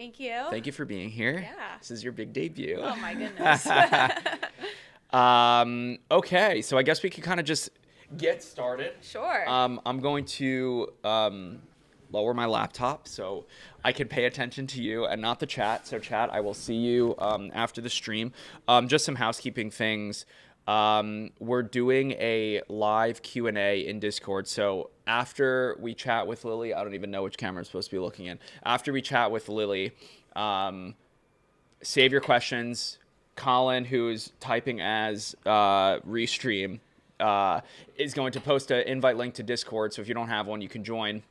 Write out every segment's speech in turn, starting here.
Thank you. Thank you for being here. Yeah. This is your big debut. Oh my goodness. Okay, so I guess we could kind of just get started. Sure. I'm going to lower my laptop so I can pay attention to you and not the chat. So chat, I will see you after the stream. Just some housekeeping things. We're doing a live Q&A in Discord. So after we chat with Lily, I don't even know which camera I'm supposed to be looking in. After we chat with Lily, save your questions. Colin, who's typing as restream, is going to post an invite link to Discord. So if you don't have one, you can join.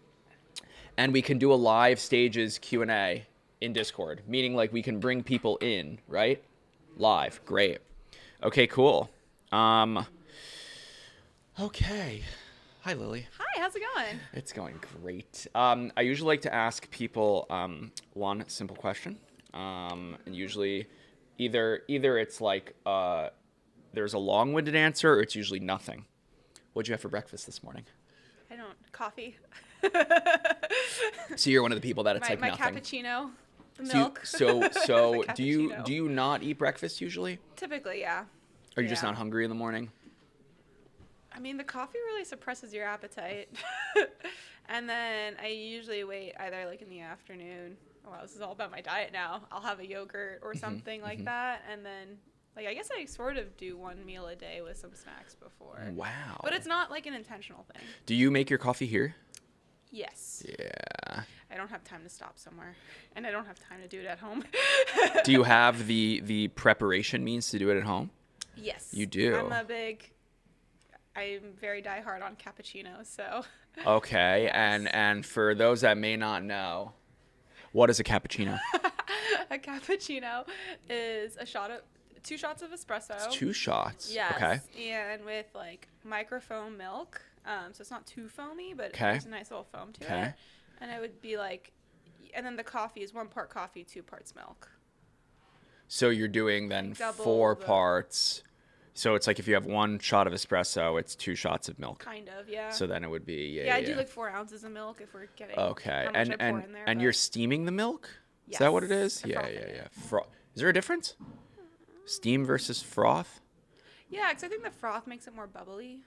And we can do a live stages Q&A in Discord, meaning like we can bring people in, right? Live. Great. Okay, cool. Okay. Hi, Lily. Hi, how's it going? It's going great. I usually like to ask people one simple question. And usually either it's like there's a long-winded answer or it's usually nothing. What'd you have for breakfast this morning? Coffee. So you're one of the people that it's my nothing. Cappuccino, the milk. So The do you cappuccino. not eat breakfast usually? Typically, yeah. Are you just not hungry in the morning? I mean, the coffee really suppresses your appetite. And then I usually wait either like in the afternoon. Wow, this is all about my diet now. I'll have a yogurt or something like that. And then, like, I guess I sort of do one meal a day with some snacks before. Wow. But it's not like an intentional thing. Do you make your coffee here? Yes. Yeah. I don't have time to stop somewhere. And I don't have time to do it at home. Do you have the preparation means to do it at home? Yes. You do. I'm very diehard on cappuccino, so. Okay, Yes. and for those that may not know, what is a cappuccino? A cappuccino is 2 shots of espresso. It's 2 shots. Yes. Okay. And with like microfoam milk. So it's not too foamy, but Okay. there's a nice little foam to it. And it would be like, and then the coffee is 1 part coffee, 2 parts milk. So you're doing then Double 4 the- parts. So it's like if you have 1 shot of espresso, it's 2 shots of milk. Kind of, yeah. So then it would be I do like 4 ounces of milk if we're getting Okay. how much I pour in there. And but you're steaming the milk? Is that what it is? Yes. Yeah. Frothing it. Is there a difference? Steam versus froth Yeah, because I think the froth makes it more bubbly.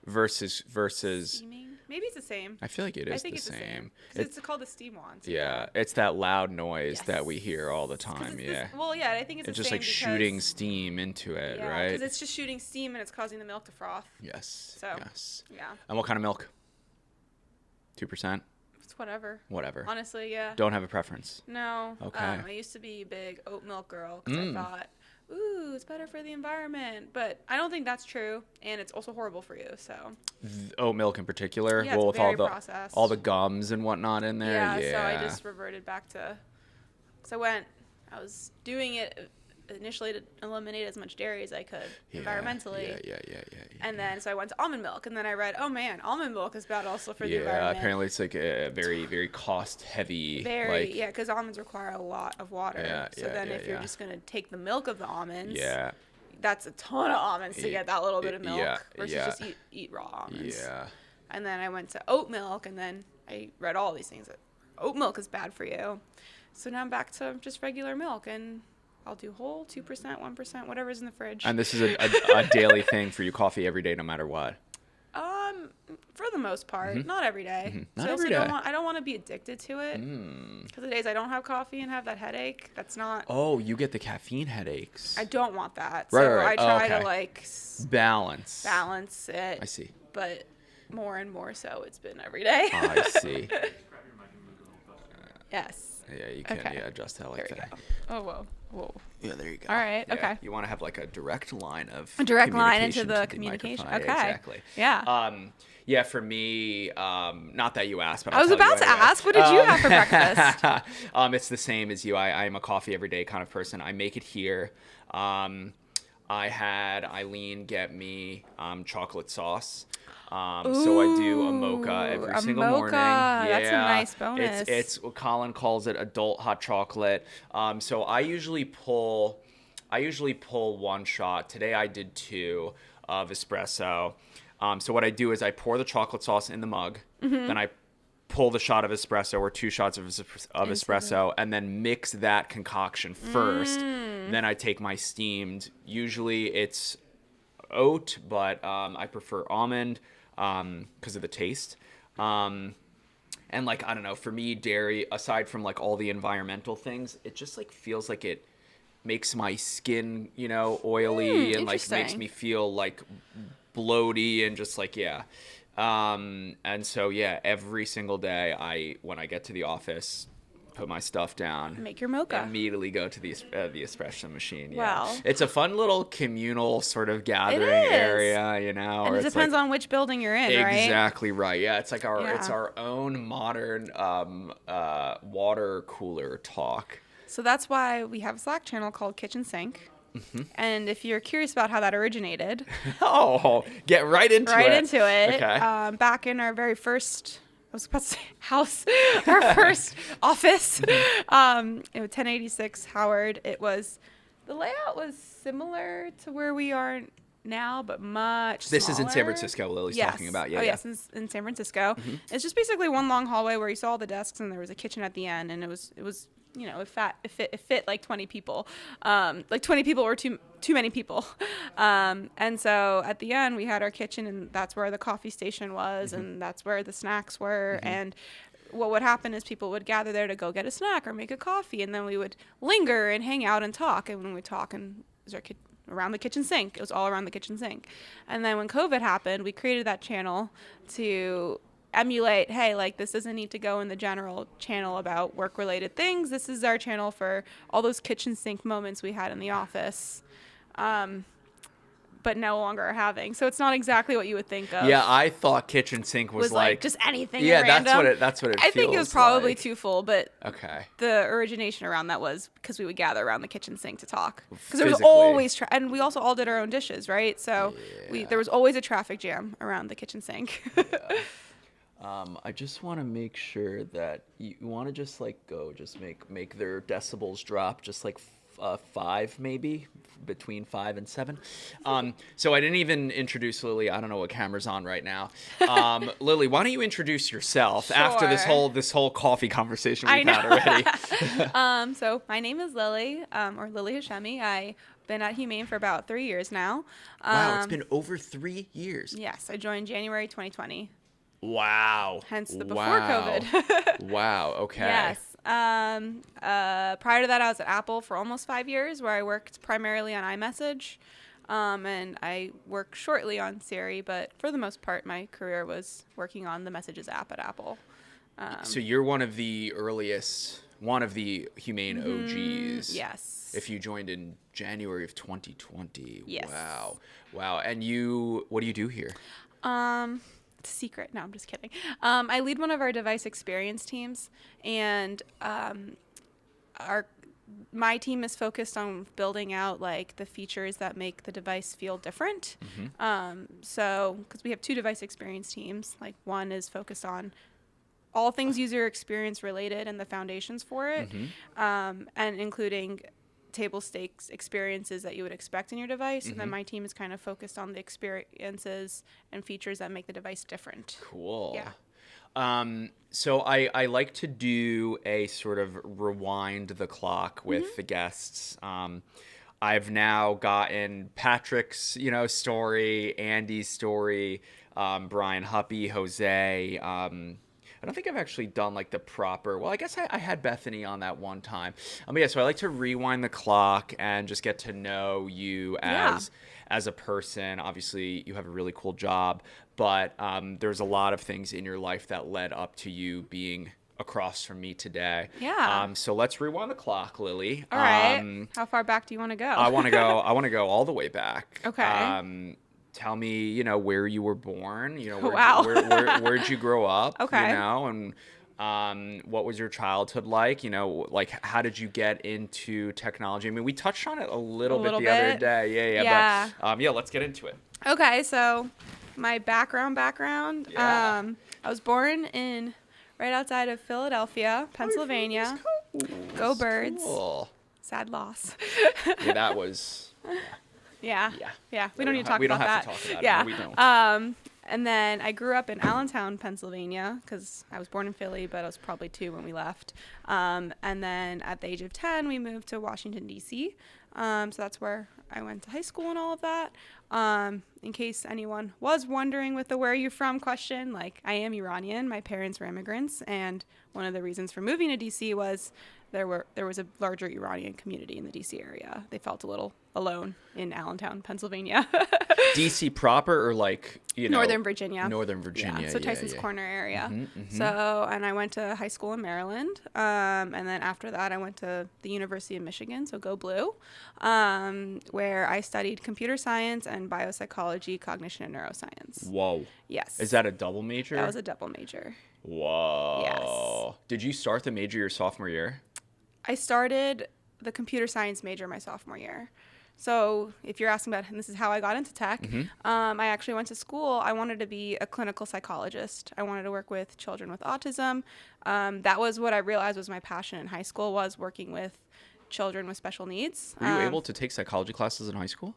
versus Steaming? Maybe it's the same. I feel like it is I think the it's same. the same. 'Cause it's called the steam wand. Yeah, it's that loud noise Yes. that we hear all the time. I think it's It's the just same like shooting because- steam into it, Yeah, right? because it's just shooting steam and it's causing the milk to froth. Yes. So, Yes. yeah. And what kind of milk? 2%? It's whatever. Whatever. Honestly, yeah. Don't have a preference. No. Okay. I used to be a big oat milk girl because I thought, ooh, it's better for the environment. But I don't think that's true. And it's also horrible for you, so. Oat milk in particular? Yeah, it's with very processed. all the gums and whatnot in there? Yeah, Yeah. so I just reverted back to, because I was doing it initially to eliminate as much dairy as I could environmentally. Yeah. And then, so I went to almond milk, and then I read, oh man, almond milk is bad also for the Yeah, environment. apparently it's like a very, very cost heavy. Because almonds require a lot of water. Yeah, so then if you're just going to take the milk of the almonds, that's a ton of almonds to get that little bit of milk versus just eat raw almonds. Yeah. And then I went to oat milk, and then I read all these things that oat milk is bad for you. So now I'm back to just regular milk, and I'll do whole, 2%, 1%, whatever's in the fridge. And this is a daily thing for you, coffee every day, no matter what. For the most part, not every day. Not So every day. I don't want to be addicted to it. Because the days I don't have coffee and have that headache, that's not. Oh, you get the caffeine headaches. I don't want that. Right, So right. I try Okay. to like balance it. I see. But more and more so, it's been every day. I see. Yes. Yeah, you can adjust that like There we that. go. Oh, whoa. Yeah, there you go. All right, Yeah. okay. You want to have like a direct line of A direct line into communication the to communication. microphone. Okay. Exactly. Yeah. Yeah, for me, not that you asked, but I was about to ask, what did you have for breakfast? It's the same as you. I am a coffee every day kind of person. I make it here. I had Eileen get me chocolate sauce. So I do a mocha every single morning. Yeah, that's a nice bonus. It's Colin calls it adult hot chocolate. So I usually pull 1 shot. Today I did 2 of espresso. So what I do is I pour the chocolate sauce in the mug, then I pull the shot of espresso or 2 shots of espresso and then mix that concoction first. Then I take my steamed. Usually it's oat, but I prefer almond because of the taste. And like, I don't know, for me, dairy, aside from like all the environmental things, it just like feels like it makes my skin, you know, oily and like makes me feel like bloaty and just like, yeah. And so, yeah, every single day when I get to the office, put my stuff down, make your mocha, immediately go to the espresso machine. Yeah. Wow. It's a fun little communal sort of gathering area, you know, and it depends on which building you're in, right? Exactly right. Yeah. It's like it's our own modern, water cooler talk. So that's why we have a Slack channel called Kitchen Sink. And if you're curious about how that originated, get right into it. Okay. Back in our very first, I was about to say house, our first office, it was 1086 Howard. The layout was similar to where we are now, but much smaller. This is in San Francisco, Lily's talking about. Yeah. Yes, in San Francisco. It's just basically one long hallway where you saw all the desks and there was a kitchen at the end, and it was you know, it fit like 20 people. Like 20 people were too many people. And so at the end we had our kitchen, and that's where the coffee station was, and that's where the snacks were. And what would happen is people would gather there to go get a snack or make a coffee, and then we would linger and hang out and talk. And when we talk, and it was around the kitchen sink. It was all around the kitchen sink. And then when COVID happened, we created that channel to emulate, hey, like, this doesn't need to go in the general channel about work-related things. This is our channel for all those kitchen sink moments we had in the office, but no longer are having. So it's not exactly what you would think of. Yeah, I thought kitchen sink was like just anything. Yeah, random. that's what it I think it was probably like. Too full, but okay. The origination around that was because we would gather around the kitchen sink to talk. Because there was always and we also all did our own dishes, right? So there was always a traffic jam around the kitchen sink. I just want to make sure that you want to just like make their decibels drop just like 5, maybe between 5 and 7. So I didn't even introduce Lily. I don't know what camera's on right now. Lily, why don't you introduce yourself after this whole coffee conversation we've had already? So my name is Lily, or Lily Hashemi. I've been at Humane for about 3 years now. Wow, it's been over 3 years. Yes, I joined January 2020. Wow. Hence the before COVID. Wow. Okay. Yes. Prior to that, I was at Apple for almost 5 years, where I worked primarily on iMessage. And I worked shortly on Siri, but for the most part, my career was working on the Messages app at Apple. So you're one of the Humane OGs. Yes. If you joined in January of 2020. Yes. Wow. And what do you do here? It's a secret. No, I'm just kidding. I lead one of our device experience teams, and my team is focused on building out like the features that make the device feel different. So because we have 2 device experience teams, like one is focused on all things user experience related and the foundations for it, and including table stakes experiences that you would expect in your device. And then my team is kind of focused on the experiences and features that make the device different. Cool. Yeah. So I like to do a sort of rewind the clock with the guests. I've now gotten Patrick's, story, Andy's story, Brian Huppy, Jose, I don't think I've actually done like the proper, well, I guess I had Bethany on that one time. But yeah, so I like to rewind the clock and just get to know you as a person. Obviously, you have a really cool job, but there's a lot of things in your life that led up to you being across from me today. Yeah. So let's rewind the clock, Lily. All right. How far back do you want to go? I want to go all the way back. Okay. Tell me, where you were born, Wow. where'd you grow up, okay. And what was your childhood like, like how did you get into technology? I mean, we touched on it a little bit the other day. Yeah. But let's get into it. Okay. So my background, yeah. I was born right outside of Philadelphia, Pennsylvania. Go Birds. Cool. Sad loss. Yeah, that was... Yeah. We don't need to talk about that. We don't have to talk about it. No, we don't. And then I grew up in Allentown, Pennsylvania, because I was born in Philly, but I was probably 2 when we left. And then at the age of 10, we moved to Washington, D.C. So that's where I went to high school and all of that. In case anyone was wondering with the where are you from question, like I am Iranian. My parents were immigrants. And one of the reasons for moving to D.C. was there was a larger Iranian community in the D.C. area. They felt a little alone in Allentown, Pennsylvania. D.C. proper or like, Northern Virginia. Northern Virginia. Yeah, so Tyson's Corner area. Mm-hmm. So, and I went to high school in Maryland. And then after that, I went to the University of Michigan, so go Blue, where I studied computer science and biopsychology, cognition, and neuroscience. Whoa. Yes. Is that a double major? That was a double major. Whoa. Yes. Did you start the major your sophomore year? I started the computer science major my sophomore year. So if you're asking about, and this is how I got into tech, I actually went to school. I wanted to be a clinical psychologist. I wanted to work with children with autism. That was what I realized was my passion in high school, was working with children with special needs. Were you able to take psychology classes in high school?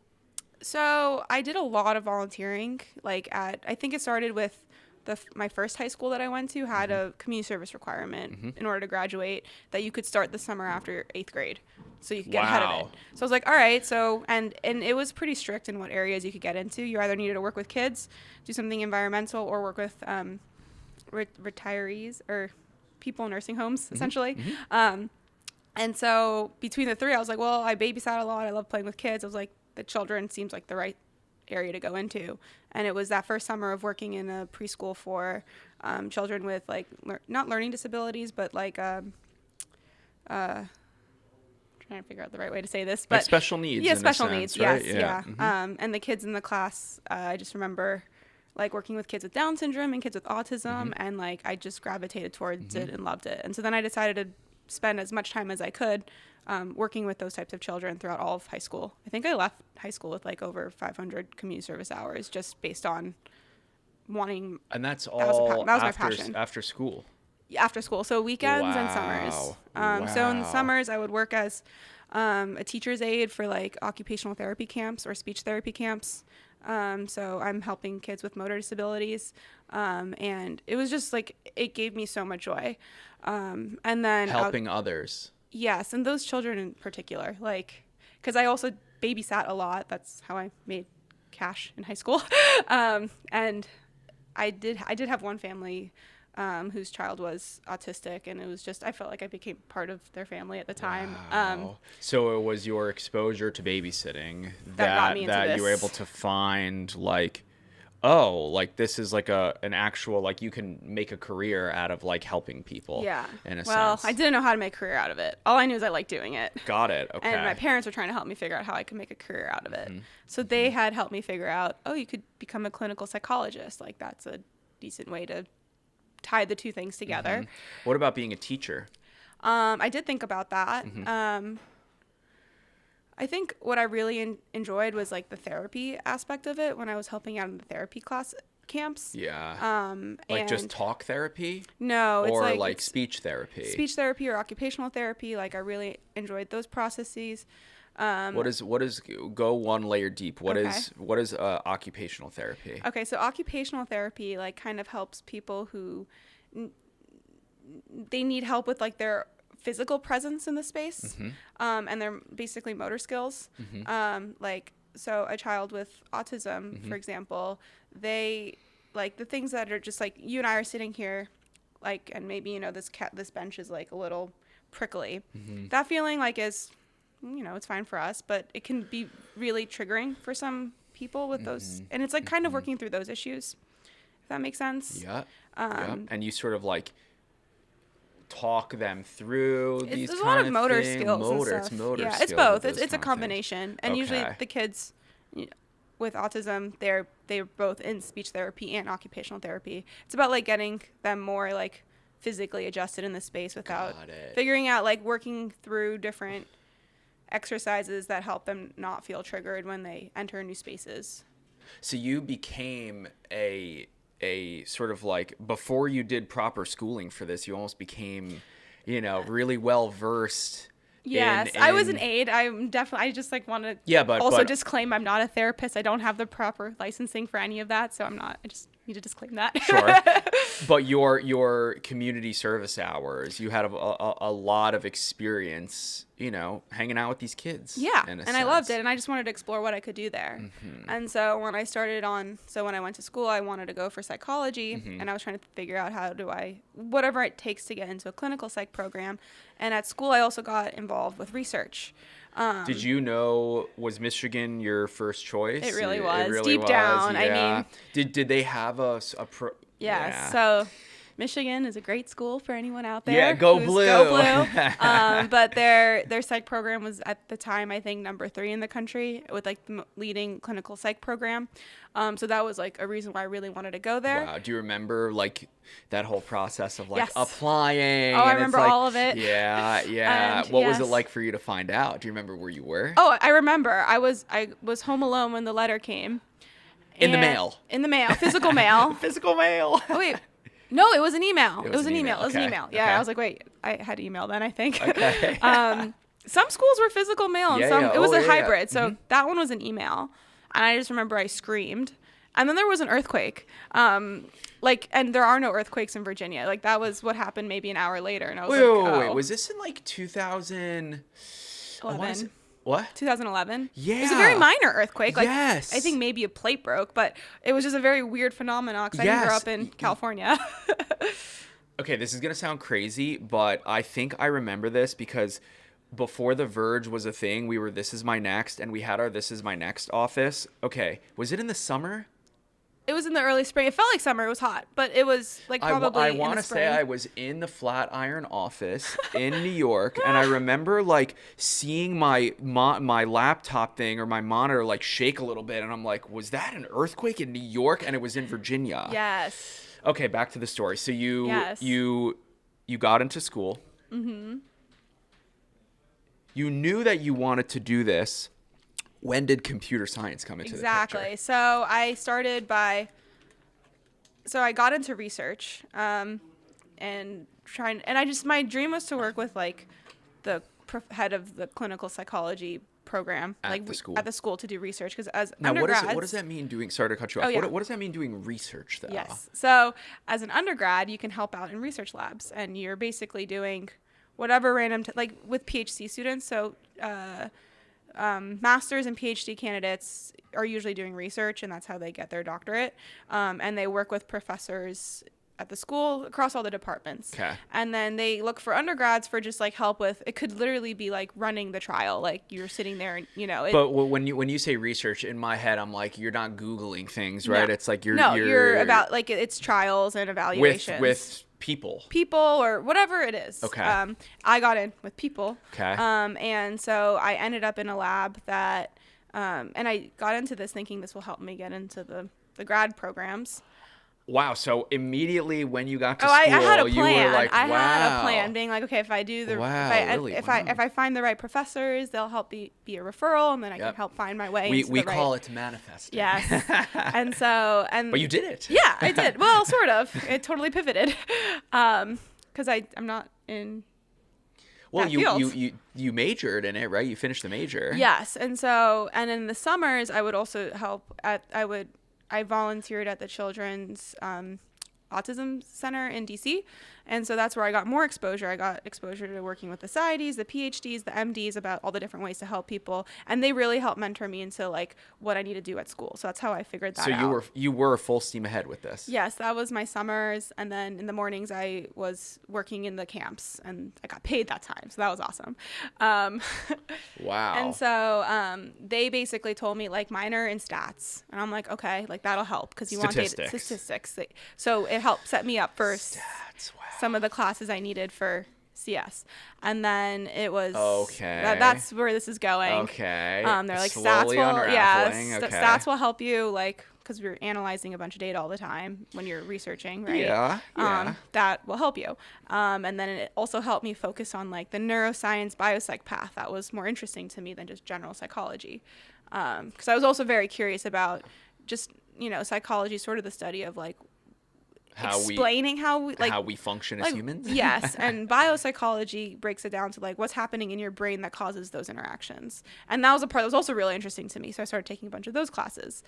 So I did a lot of volunteering. I think it started with my first high school that I went to had a community service requirement in order to graduate, that you could start the summer after 8th grade, so you could get ahead of it. So I was like, all right. So and it was pretty strict in what areas you could get into. You either needed to work with kids, do something environmental, or work with retirees or people in nursing homes, essentially. And so between the three, I was like, well, I babysat a lot. I love playing with kids. I was like, the children seems like the right area to go into. And it was that first summer of working in a preschool for children with not learning disabilities, but trying to figure out the right way to say this, but like special needs. Yeah, special needs. Right? Yes, yeah. And the kids in the class, I just remember working with kids with Down syndrome and kids with autism, and I just gravitated towards it and loved it. And so then I decided to spend as much time as I could working with those types of children throughout all of high school. I think I left high school with over 500 community service hours, just based on wanting. And that's all that was my passion. After school. After school, so weekends and summers. So in the summers, I would work as a teacher's aide for occupational therapy camps or speech therapy camps. So I'm helping kids with motor disabilities, and it was just it gave me so much joy. And then helping others. Yes, and those children in particular, because I also babysat a lot. That's how I made cash in high school. And I did have one family whose child was autistic, and it was just, I felt like I became part of their family at the time. Wow. So it was your exposure to babysitting that got me into this. You were able to find this is an actual, you can make a career out of helping people. Yeah. In a sense. I didn't know how to make a career out of it. All I knew is I liked doing it. Got it. Okay. And my parents were trying to help me figure out how I could make a career out of it. So they had helped me figure out, you could become a clinical psychologist. That's a decent way to tie the two things together. What about being a teacher? I did think about that. I think what I really enjoyed was the therapy aspect of it when I was helping out in the therapy camps. Yeah. And just talk therapy? No, or it's speech therapy. Speech therapy or occupational therapy. I really enjoyed those processes. What is go one layer deep? What is occupational therapy? Okay, so occupational therapy kind of helps people who they need help with their physical presence in the space, and their basically motor skills. So a child with autism, for example, they the things that are just you and I are sitting here, and maybe this bench is a little prickly. That feeling is, it's fine for us, but it can be really triggering for some people with those, and it's kind of working through those issues, if that makes sense. Yeah. And you sort of talk them through these there's a lot of motor things. skills It's motor skills. It's both. It's a combination. And usually the kids with autism, they're both in speech therapy and occupational therapy. It's about getting them more physically adjusted in the space without figuring out working through different exercises that help them not feel triggered when they enter new spaces. So you became a sort of before you did proper schooling for this, you almost became, really well versed. Yes, I was an aide. I just want to but disclaim I'm not a therapist. I don't have the proper licensing for any of that, so I'm not. need to disclaim that. Sure. But your community service hours, you had a lot of experience, you know, hanging out with these kids. Yeah, and I loved it, and I just wanted to explore what I could do there. Mm-hmm. And so when I went to school, I wanted to go for psychology, Mm-hmm. and I was trying to figure out whatever it takes to get into a clinical psych program. And at school, I also got involved with research. Did you know, was Michigan your first choice? It really was. It really Deep down, yeah. I mean. Did they have Yeah, so Michigan is a great school for anyone out there. Yeah, go blue. Go blue. But their psych program was at the time, I think, number 3 in the country with like the leading clinical psych program. So that was like a reason why I really wanted to go there. Wow. Do you remember like that whole process of like Yes. applying? Oh, I remember all of it. Yeah, yeah. And What was it yes. like for you to find out? Do you remember where you were? Oh, I remember. I was home alone when the letter came. In the mail. In the mail. Physical mail. Physical mail. Oh, wait. No, it was an email. It was an email. Okay. Yeah, Okay. I was like, wait, I had email then, I think. Okay. Some schools were physical mail, and Yeah, yeah. it was Oh, a yeah, hybrid. yeah. So that one was an email, and I just remember I screamed. And then there was an earthquake. And there are no earthquakes in Virginia. Like, that was what happened maybe an hour later, and I was Wait. Was this in like 2000? 11. What? 2011. Yeah. It was a very minor earthquake. Like, Yes. I think maybe a plate broke, but it was just a very weird phenomenon because I didn't grow Yes. up in California. Okay, this is going to sound crazy, but I think I remember this because before The Verge was a thing, we were This Is My Next, and we had our This Is My Next office. Okay, was it in the summer? It was in the early spring. It felt like summer. It was hot, but it was like probably I in want the to spring. say I was in the Flatiron office in New York, and I remember like seeing my laptop thing or my monitor like shake a little bit, and I'm like, was that an earthquake in New York? And it was in Virginia. Yes. Okay, back to the story. So Yes. you got into school. Mm-hmm. You knew that you wanted to do this. When did computer science come into the picture? Exactly. So I got into research, and my dream was to work with like the head of the clinical psychology program At the school. at the school to do research because as Now, undergrads, what does that mean doing? Sorry to cut you off. Oh, yeah. What does that mean doing research though? Yes. So as an undergrad, you can help out in research labs, and you're basically doing whatever random like with PhD students. So masters and PhD candidates are usually doing research, and that's how they get their doctorate. And they work with professors at the school across all the departments. Okay. And then they look for undergrads for just like help with, it could literally be like running the trial. Like you're sitting there and, you know. But when you say research, in my head, I'm like, you're not Googling things, right? No. It's like you're about like it's trials and evaluations. with people. Or whatever it is. Okay. I got in with people. Okay. And so I ended up in a lab that, and I got into this thinking this will help me get into the grad programs. Wow. So immediately when you got to I school, had a plan. you were like, wow. I had a plan, being like, okay, if I do the, Wow, if I find the right professors, they'll help be a referral, and then I can help find my way. We call it manifesting. Yes. But you did it. Yeah, I did. Well, sort of. It totally pivoted, because I'm not in. Well, that field. you majored in it, right? You finished the major. Yes, and in the summers, I would also help I volunteered at the Children's Autism Center in DC, and so that's where I got more exposure. I got exposure to working with the societies, the PhDs, the MDs about all the different ways to help people, and they really helped mentor me into like what I need to do at school. So that's how I figured that out. So you were full steam ahead with this. Yes, that was my summers, and then in the mornings I was working in the camps, and I got paid that time, so that was awesome. Wow. And so they basically told me like minor in stats, and I'm like, okay, like that'll help because you want data statistics. So it helped set me up for Stats, wow. some of the classes I needed for CS, and then it was okay. That's where this is going. Okay. They're like Slowly stats will help you like because we're analyzing a bunch of data all the time when you're researching, right? Yeah. That will help you. And then it also helped me focus on like the neuroscience biopsych path that was more interesting to me than just general psychology. Because I was also very curious about just, psychology, sort of the study of like explaining how we function as humans. Yes, and biopsychology breaks it down to like what's happening in your brain that causes those interactions. And that was a part that was also really interesting to me. So I started taking a bunch of those classes.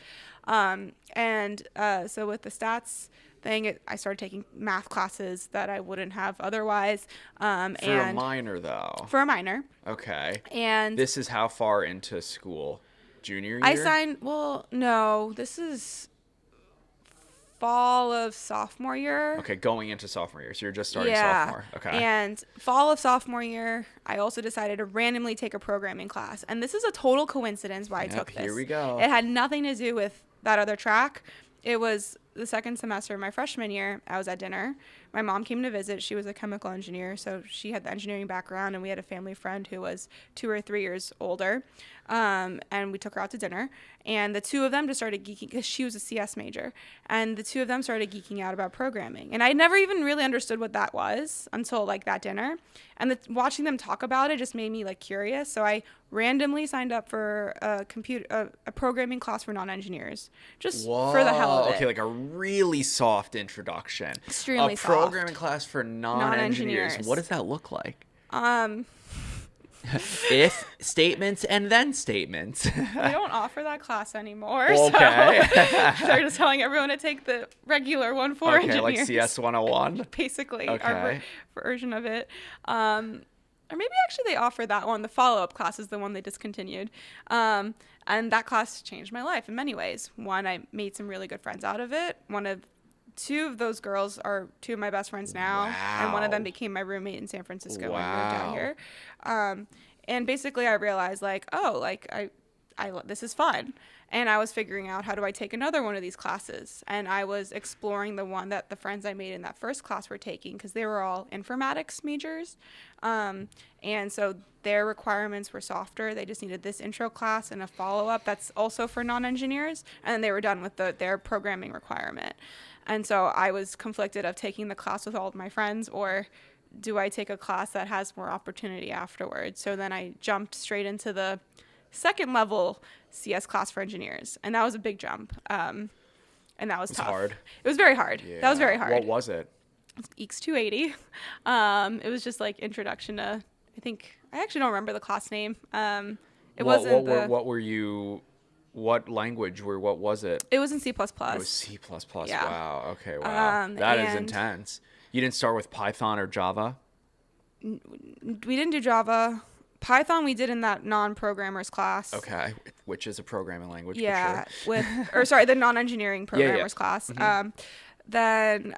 So with the stats thing, I started taking math classes that I wouldn't have otherwise. For a minor, though. For a minor. Okay. And this is how far into school? Junior year? No, this is fall of sophomore year. Okay, going into sophomore year. So you're just starting sophomore. Okay. And fall of sophomore year, I also decided to randomly take a programming class. And this is a total coincidence why I took this. Here we go. It had nothing to do with that other track. It was the second semester of my freshman year. I was at dinner. My mom came to visit. She was a chemical engineer, so she had the engineering background, and we had a family friend who was 2 or 3 years older. And we took her out to dinner, and the two of them just started geeking, because she was a CS major, and the two of them started geeking out about programming. And I never even really understood what that was until like that dinner, and watching them talk about it just made me like curious. So I randomly signed up for a programming class for non-engineers, just for the hell of it. Okay, like a really soft introduction. Extremely soft. Programming class for non-engineers. What does that look like? If statements and then statements. We don't offer that class anymore. Okay. So they're just telling everyone to take the regular one for engineers. Okay, like CS 101? Basically, okay. Our version of it. Or maybe actually they offer that one. The follow-up class is the one they discontinued. And that class changed my life in many ways. One, I made some really good friends out of it. Two of those girls are two of my best friends now. Wow. And one of them became my roommate in San Francisco when I moved out here. And basically I realized this is fun. And I was figuring out, how do I take another one of these classes? And I was exploring the one that the friends I made in that first class were taking, because they were all informatics majors. And so their requirements were softer. They just needed this intro class and a follow-up that's also for non-engineers. And then they were done with their programming requirement. And so I was conflicted of taking the class with all of my friends, or do I take a class that has more opportunity afterwards? So then I jumped straight into the second level CS class for engineers. And that was a big jump. And that was tough. Hard. It was very hard. Yeah. That was very hard. What was it? EECS 280. It was just like introduction to, I actually don't remember the class name. What language what was it? It was in C++. It was C++. Yeah. Wow. Okay. Wow. That is intense. You didn't start with Python or Java? We didn't do Java. Python we did in that non-programmers class. Okay. Which is a programming language. Yeah. For sure. The non-engineering programmers class. Mm-hmm. Then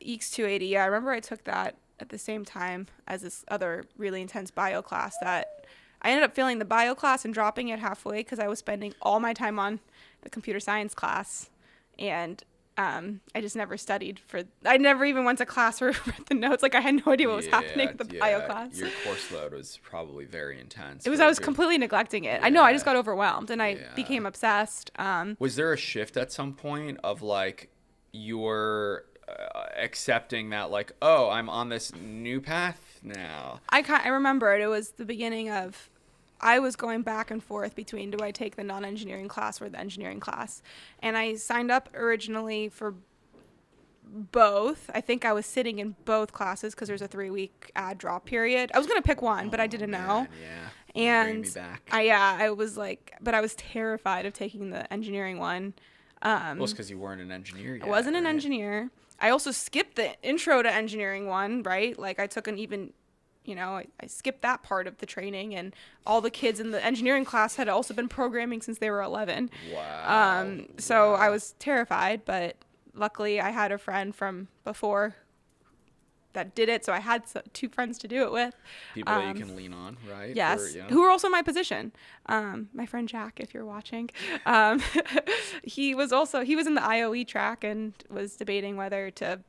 EECS 280. Yeah, I remember I took that at the same time as this other really intense bio class that I ended up failing the bio class and dropping it halfway because I was spending all my time on the computer science class. And I just never studied I never even went to class or read the notes. Like I had no idea what was happening with the bio class. Your course load was probably very intense. I was completely neglecting it. Yeah. I know, I just got overwhelmed and I became obsessed. Was there a shift at some point of like your accepting that like, oh, I'm on this new path now? I remember it. It was the beginning of, I was going back and forth between, do I take the non-engineering class or the engineering class? And I signed up originally for both. I think I was sitting in both classes because there's a 3-week ad drop period. I was going to pick one, but I didn't know. Yeah. And me back. I was like, but I was terrified of taking the engineering one. Well, it's because you weren't an engineer yet. I wasn't an engineer. I also skipped the intro to engineering one, right? Like I took I skipped that part of the training, and all the kids in the engineering class had also been programming since they were 11. Wow. So I was terrified, but luckily I had a friend from before that did it, so I had 2 friends to do it with. People that you can lean on, right? Yes, who were also in my position. My friend Jack, if you're watching, he was in the IOE track and was debating whether to.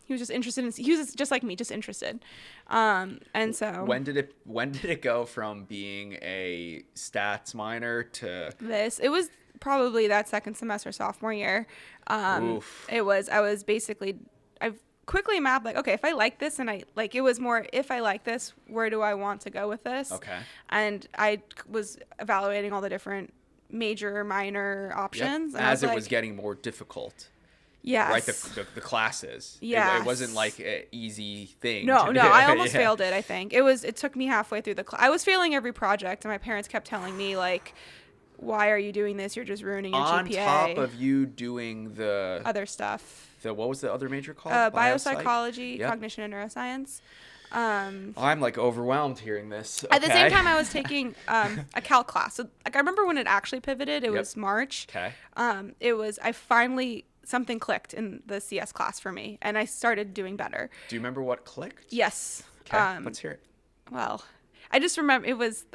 He was just interested he was just like me, just interested. And so when did it go from being a stats minor to this? It was probably that second semester, sophomore year. Oof. I've quickly mapped like, okay, if I like this, and it was more, if I like this, where do I want to go with this? Okay. And I was evaluating all the different major, minor options. Yep. And as it was getting more difficult. Yes. Right, the classes. Yes. It wasn't like an easy thing. No, to no, do. I almost Yeah. failed it, I think. It took me halfway through I was failing every project, and my parents kept telling me, like, why are you doing this? You're just ruining your On GPA. top of you doing the other stuff. what was the other major called? Biopsychology, Yep. cognition, and neuroscience. I'm like overwhelmed hearing this. At the same Okay. time, I was taking a calc class. So, like, I remember when it actually pivoted. It was March. Okay. Something clicked in the CS class for me, and I started doing better. Do you remember what clicked? Yes. Okay, let's hear it. Well, I just remember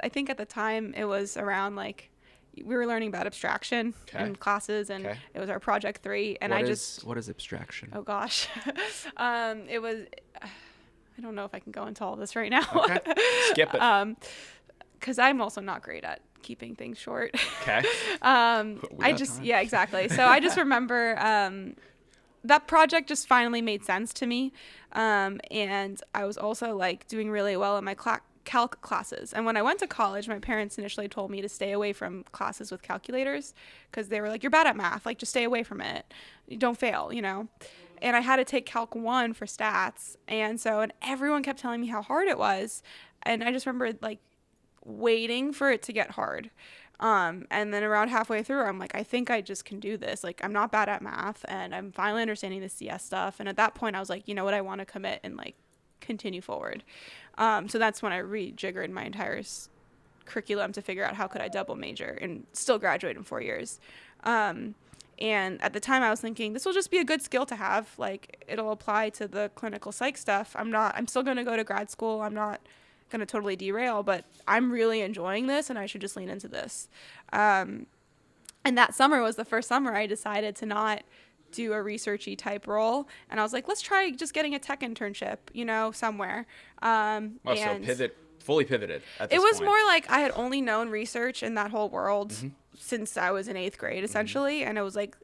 I think at the time it was around, like, we were learning about abstraction in classes, and it was our project 3. And what is abstraction? Oh gosh. It was, I don't know if I can go into all this right now. Okay. Skip it. Because I'm also not great at keeping things short. Okay. Yeah, exactly. So I just remember that project just finally made sense to me. And I was also, like, doing really well in my calc classes. And when I went to college, my parents initially told me to stay away from classes with calculators because they were like, you're bad at math. Like, just stay away from it. You don't fail, you know? And I had to take Calc 1 for stats. And everyone kept telling me how hard it was. And I just remember, like, waiting for it to get hard. And then around halfway through, I'm like, I think I just can do this. Like, I'm not bad at math, and I'm finally understanding the CS stuff. And at that point, I was like, you know what? I want to commit and, like, continue forward. So that's when I rejiggered my entire curriculum to figure out how could I double major and still graduate in 4 years. And at the time I was thinking, this will just be a good skill to have. Like, it'll apply to the clinical psych stuff. I'm still going to go to grad school. I'm not going to totally derail, but I'm really enjoying this, and I should just lean into this. And that summer was the first summer I decided to not do a researchy type role. And I was like, let's try just getting a tech internship, somewhere. So fully pivoted at this point. It was point. more like I had only known research in that whole world since I was in 8th grade, essentially. And it was like,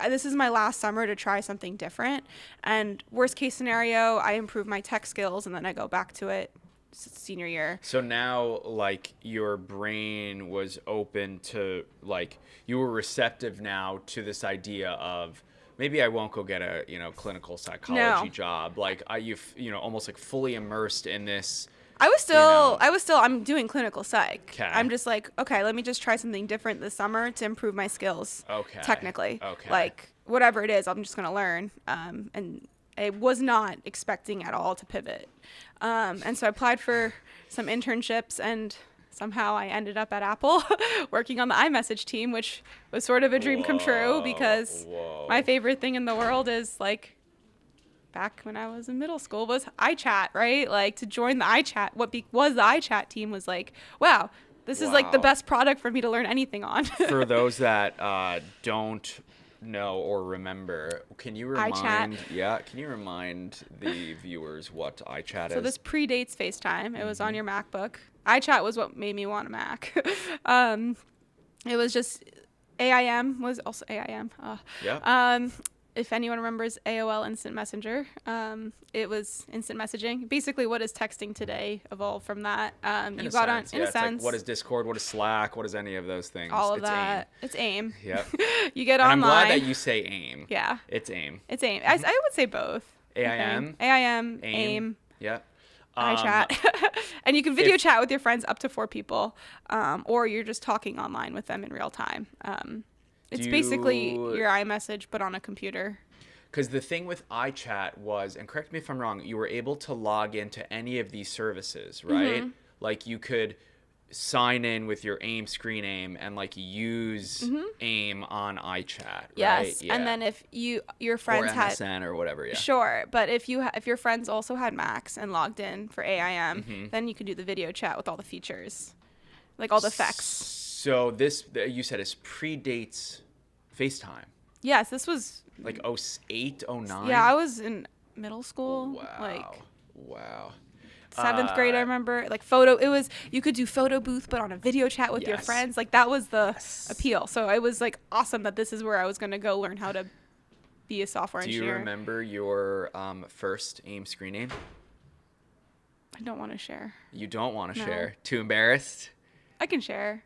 this is my last summer to try something different. And worst case scenario, I improve my tech skills, and then I go back to it senior year. So now, like, your brain was open to, like, you were receptive now to this idea of, maybe I won't go get a, clinical psychology job. Like, almost like fully immersed in this. I'm doing clinical psych. Okay. I'm just like, okay, let me just try something different this summer to improve my skills. Okay. Technically. Okay. Like, whatever it is, I'm just going to learn. And I was not expecting at all to pivot. And so I applied for some internships, and somehow I ended up at Apple working on the iMessage team, which was sort of a dream come true because my favorite thing in the world is, like, back when I was in middle school was iChat, right? Like, to join the iChat, was the iChat team was like, wow, this is like the best product for me to learn anything on. For those that don't know or remember, can you remind the viewers what iChat is? So this predates FaceTime. It was on your MacBook. iChat was what made me want a Mac. It was just AIM was also AIM. If anyone remembers AOL Instant Messenger, it was instant messaging. Basically, what is texting today evolved from that. In a sense. Like, what is Discord? What is Slack? What is any of those things? All of that. It's AIM. Yep. You get and online. I'm glad that you say AIM. Yeah. It's AIM. It's AIM. I would say both. AIM. AIM. Yep. iChat. And you can video chat with your friends up to 4 people, or you're just talking online with them in real time. It's basically your iMessage, but on a computer. Because the thing with iChat was, and correct me if I'm wrong, you were able to log into any of these services, right? Like, you could sign in with your AIM screen name and, like, use AIM on iChat, right? Yes, yeah. And then if your friends or MSN or whatever, yeah. Sure, but if your friends also had Macs and logged in for AIM, then you could do the video chat with all the features, like all the effects. So this, you said, is predates FaceTime. Yes, this was like 08, 09? Yeah, I was in middle school. Wow. 7th grade, I remember. Like, you could do photo booth, but on a video chat with your friends. Like, that was the appeal. So it was, like, awesome that this is where I was going to go learn how to be a software engineer. Do you remember your first AIM screen name? I don't want to share. You don't want to share? Too embarrassed? I can share.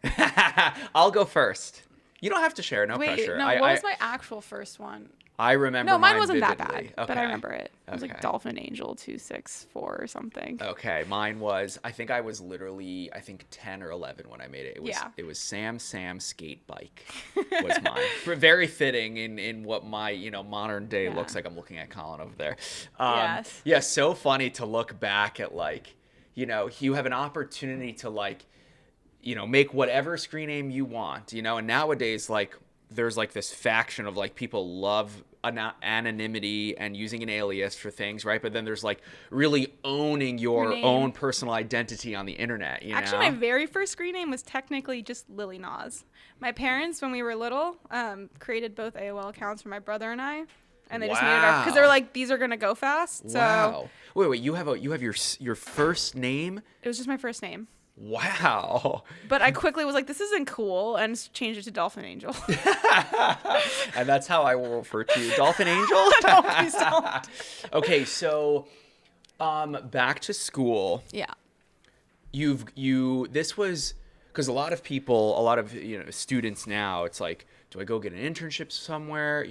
I'll go first. You don't have to share. No pressure. Wait, what was my actual first one? I remember. No, mine wasn't that vividly. bad, but I remember it. It was Okay. like Dolphin Angel 264 or something. Okay, mine was. I think I was literally. I think 10 or 11 when I made it. It was Sam skate bike. Was mine. Very fitting in what my modern day looks like. I'm looking at Colin over there. Yes. Yeah, so funny to look back at you have an opportunity to make whatever screen name you want. And nowadays there's this faction of people love anonymity and using an alias for things, right? But then there's really owning your own personal identity on the internet. Actually, my very first screen name was technically just Lilynaz. My parents, when we were little, created both AOL accounts for my brother and I, and they just made it up because they were like, these are gonna go fast. So wow. Wait, you have your first name? It was just my first name. Wow. But I quickly was like, this isn't cool, and changed it to Dolphin Angel. And that's how I will refer to you. Dolphin Angel? No, please don't. Okay, so back to school. Yeah. This was because a lot of students now, it's like, do I go get an internship somewhere?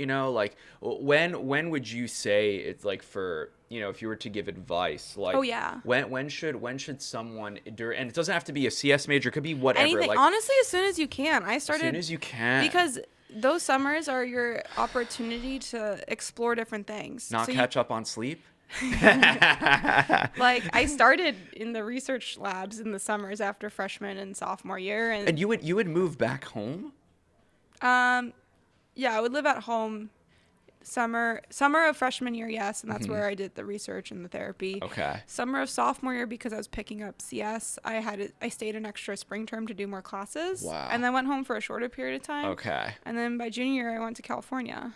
When would you say it's for if you were to give advice, oh yeah, when should someone and it doesn't have to be a CS major, it could be whatever. Anything. Honestly, as soon as you can. I started as soon as you can, because those summers are your opportunity to explore different things. Not catch up on sleep. I started in the research labs in the summers after freshman and sophomore year, and you would move back home. Yeah, I would live at home summer of freshman year, yes, and that's where I did the research and the therapy. Okay. Summer of sophomore year, because I was picking up CS, I stayed an extra spring term to do more classes. Wow. And then went home for a shorter period of time. Okay. And then by junior year, I went to California.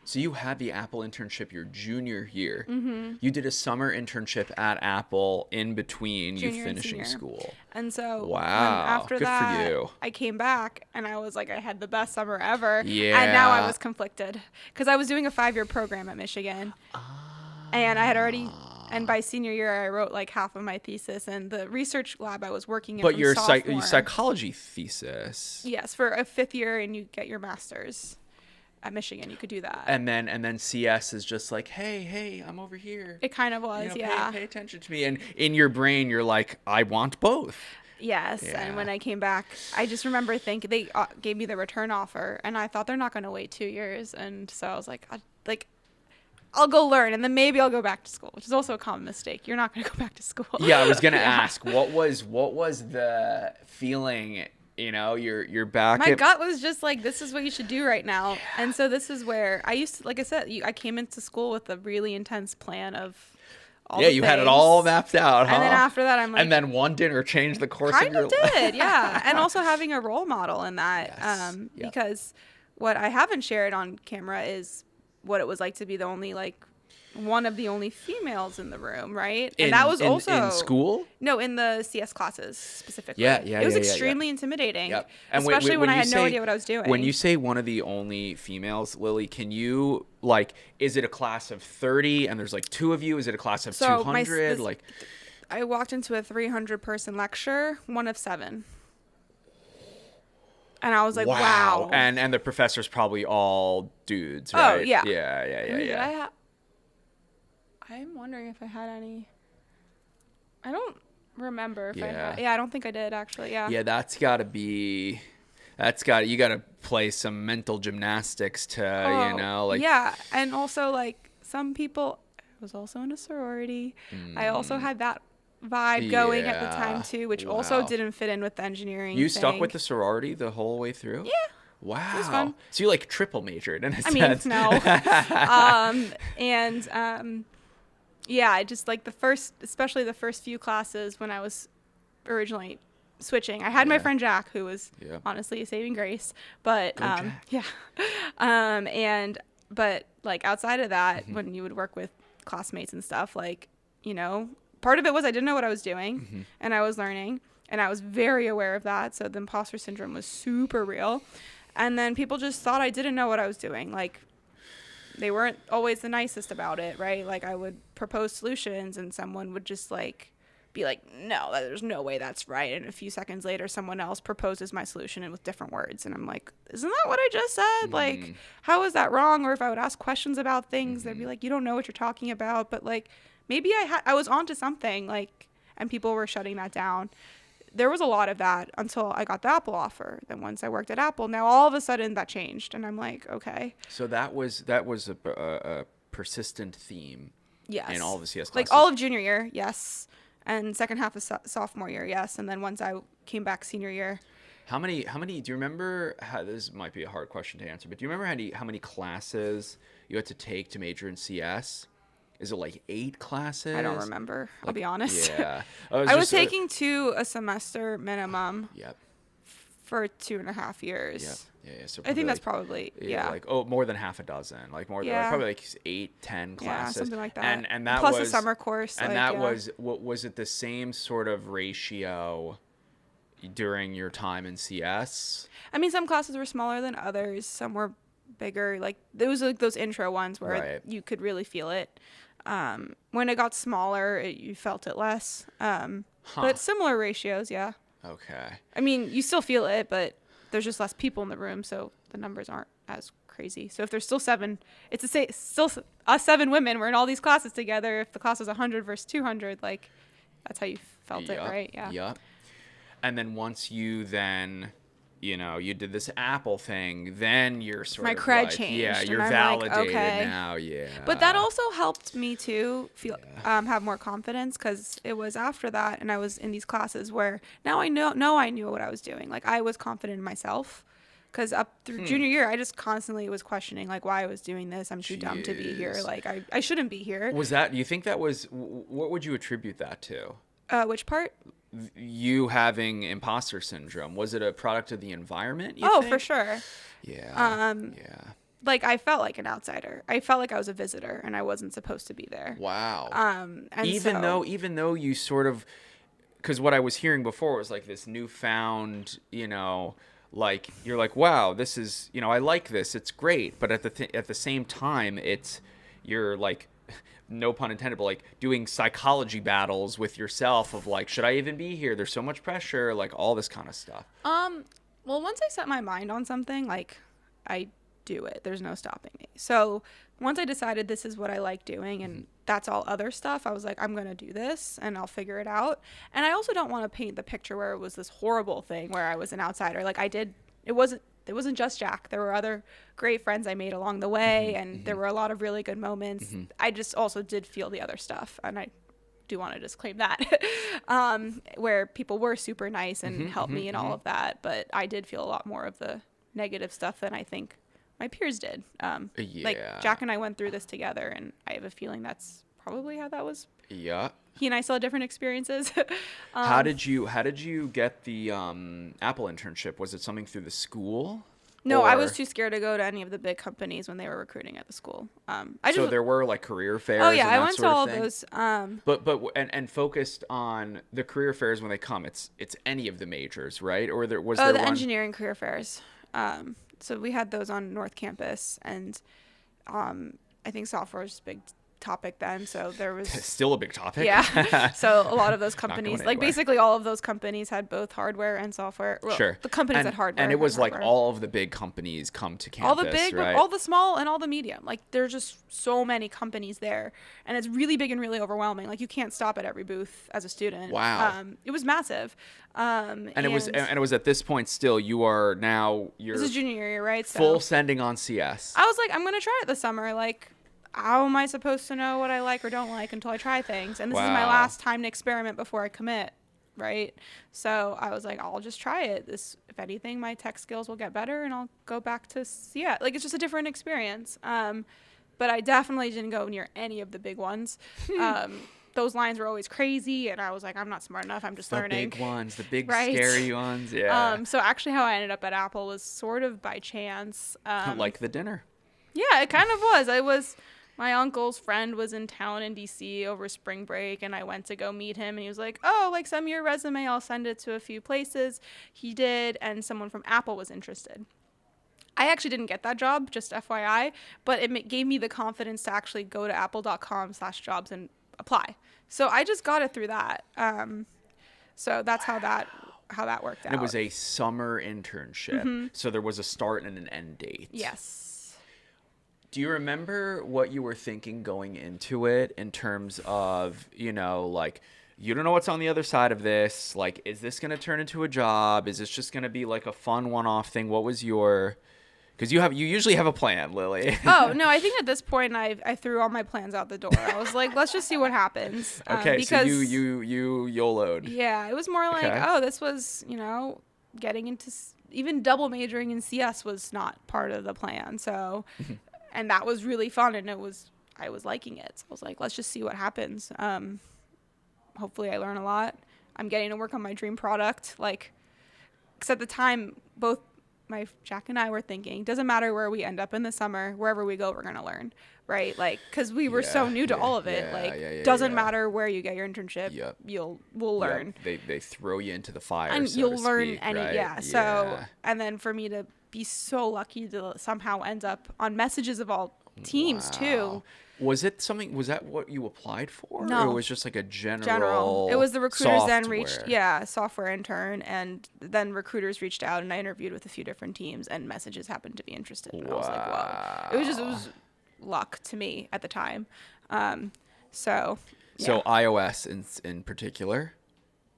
So you had the Apple internship your junior year. Mm-hmm. You did a summer internship at Apple in between Junior you and finishing senior. school. And so wow, after good that, for you. I came back and I was like, I had the best summer ever. Yeah. And now I was conflicted because I was doing a 5-year program at Michigan. And I had already, and by senior year, I wrote half of my thesis, and the research lab I was working in. But your sophomore, psychology thesis. Yes, for a 5th year, and you get your master's at Michigan. You could do that. And then CS is just like, hey, I'm over here. It kind of was, yeah. Pay attention to me. And in your brain, you're like, I want both. Yes, Yeah. and when I came back, I just remember thinking they gave me the return offer, and I thought they're not going to wait 2 years, and so I was like, I'll go learn, and then maybe I'll go back to school, which is also a common mistake. You're not going to go back to school. Yeah, I was gonna ask, what was the feeling? You're back. My gut was just like, this is what you should do right now, and so this is where I used to, like I said, I came into school with a really intense plan of. You had it all mapped out, huh? And then after that, I'm like... And then one dinner changed the course of your life. Kind of did, yeah. And also having a role model in that. Yes. Yep. Because what I haven't shared on camera is what it was like to be the only, one of the only females in the room, right? And that was also... In school? No, in the CS classes, specifically. Yeah. It was extremely intimidating. Yep. And especially when I had no idea what I was doing. When you say one of the only females, Lily, can you, is it a class of 30 and there's 2 of you? Is it a class of 200? I walked into a 300-person lecture, 1 of 7. And I was like, wow. And the professors probably all dudes, right? Oh, yeah. Yeah. I'm wondering if I had any. I don't remember if I Yeah. had. Yeah, I don't think I did, actually. Yeah. Yeah, you gotta play some mental gymnastics to, Yeah, and also, some people, I was also in a sorority. I also had that vibe going at the time, too, which also didn't fit in with the engineering You thing. stuck with the sorority the whole way through? Yeah. Wow. It was fun. So you, triple majored in a I sense. mean, no. Yeah, I just especially the first few classes when I was originally switching. I had my friend Jack, who was honestly a saving grace, but but outside of that, when you would work with classmates and stuff, part of it was I didn't know what I was doing, and I was learning, and I was very aware of that. So the imposter syndrome was super real, and then people just thought I didn't know what I was doing, They weren't always the nicest about it, right? I would propose solutions and someone would just be like, no, there's no way that's right. And a few seconds later, someone else proposes my solution and with different words. And I'm like, isn't that what I just said? Like, how is that wrong? Or if I would ask questions about things, they'd be like, you don't know what you're talking about. But like, maybe I was onto something, like, and people were shutting that down. There was a lot of that until I got the Apple offer. Then once I worked at Apple, now all of a sudden that changed. And I'm like, okay. So that was a persistent theme. Yes. In all the CS classes. Like all of junior year, yes. And second half of sophomore year, yes. And then once I came back senior year. How many, do you remember, this might be a hard question to answer, but do you remember how many classes you had to take to major in CS? Is it like 8 classes? I don't remember. I'll be honest. Yeah. I was taking 2 a semester minimum. Yep. For 2.5 years. Yep. Yeah. So I think that's like, probably, like, more than half a dozen, like more than, like, probably like 8, 10 classes. Yeah, something like that. And that plus was, a summer course. And like, that was, was it the same sort of ratio during your time in CS? I mean, some classes were smaller than others. Some were bigger. Like, there was like those intro ones where you could really feel it. When it got smaller, you felt it less. But similar ratios, yeah. Okay. I mean, you still feel it, but there's just less people in the room, so the numbers aren't as crazy. So if there's still 7, it's still us 7 women. We're in all these classes together. If the class is 100 versus 200, like, that's how you felt it, right? Yeah. Yep. And then once you you did this Apple thing, then you're sort my of cred like, changed. yeah, you're and I'm validated like, okay. now, yeah. But that also helped me to feel have more confidence, because it was after that, and I was in these classes where now I knew what I was doing. Like, I was confident in myself, because up through junior year, I just constantly was questioning, like, why I was doing this. I'm too dumb to be here. Like, I shouldn't be here. Was that? Do you think that was? What would you attribute that to? Which part? You having imposter syndrome. Was it a product of the environment? You think? For sure. Yeah. Like, I felt like an outsider. I felt like I was a visitor and I wasn't supposed to be there. Wow. And even though you sort of, because what I was hearing before was like this newfound, like, you're like, wow, this is, I like this, it's great, but at the same time, you're like, no pun intended, but like doing psychology battles with yourself of like, should I even be here? There's so much pressure, like all this kind of stuff. Well, once I set my mind on something, like, I do it. There's no stopping me. So once I decided this is what I like doing and that's all other stuff, I was like, I'm going to do this and I'll figure it out. And I also don't want to paint the picture where it was this horrible thing where I was an outsider. Like, it wasn't just Jack. There were other great friends I made along the way, and there were a lot of really good moments. I just also did feel the other stuff, and I do want to disclaim that, where people were super nice and helped me and all of that, but I did feel a lot more of the negative stuff than I think my peers did. Like, Jack and I went through this together, and I have a feeling that's probably how that was. Yeah. He and I still had different experiences. How did you get the Apple internship? Was it something through the school? No, I was too scared to go to any of the big companies when they were recruiting at the school. So there were like career fairs. Oh yeah, and I that went to sort of all thing? those. But focused on the career fairs when they come. It's any of the majors, right? Or there was the engineering career fairs. So we had those on North Campus, and I think software was big topic then, so there was still a big topic. Yeah. So a lot of those companies, Not going like anywhere. basically all of those companies had both hardware and software. Well, Sure. The companies had hardware. And it was like hardware. all of the big companies come to campus, all the big, right? all the small, and all the medium. Like, there's just so many companies there, and it's really big and really overwhelming. Like, you can't stop at every booth as a student. Wow. It was massive. And it was at this point still, you're this is junior year, right? So full sending on CS. I was like, I'm gonna try it this summer. Like, how am I supposed to know what I like or don't like until I try things? And this is my last time to experiment before I commit, right? So I was like, I'll just try it. If anything, my tech skills will get better, and I'll go back to like, it's just a different experience. But I definitely didn't go near any of the big ones. Those lines were always crazy, and I was like, I'm not smart enough. I'm just learning. The big ones, the big right? scary ones, yeah. So actually, how I ended up at Apple was sort of by chance. Like the dinner. Yeah, it kind of was. My uncle's friend was in town in DC over spring break, and I went to go meet him, and he was like, oh, like, send me your resume. I'll send it to a few places. He did, and someone from Apple was interested. I actually didn't get that job, just FYI, but it gave me the confidence to actually go to apple.com/jobs and apply. So I just got it through that. So that's how that worked out. And it was a summer internship. So there was a start and an end date. Yes. Do you remember what you were thinking going into it in terms of, you know, like, you don't know what's on the other side of this. Like, is this going to turn into a job? Is this just going to be like a fun one-off thing? What was your... Because you usually have a plan, Lily. Oh, no, I think at this point I threw all my plans out the door. I was like, let's just see what happens. Okay, because, so you YOLO'd. Yeah, it was more like, Okay. this was, getting into... Even double majoring in CS was not part of the plan. So, and that was really fun, and I was liking it. So I was like, let's just see what happens. Hopefully I learn a lot. I'm getting to work on my dream product. Like, because at the time, both Jack and I were thinking, doesn't matter where we end up in the summer, wherever we go, we're going to learn, right? Like, because we were so new to all of it. Doesn't matter where you get your internship, we'll learn. They throw you into the fire, and so you'll to learn speak, any, right? So, and then for me to be so lucky to somehow end up on messages of all teams too. Was that what you applied for? No. Or it was just like a general It was the recruiters software? then reached, software intern, and then recruiters reached out, and I interviewed with a few different teams, and messages happened to be interested. And I was like, whoa. It was luck to me at the time. So iOS in particular?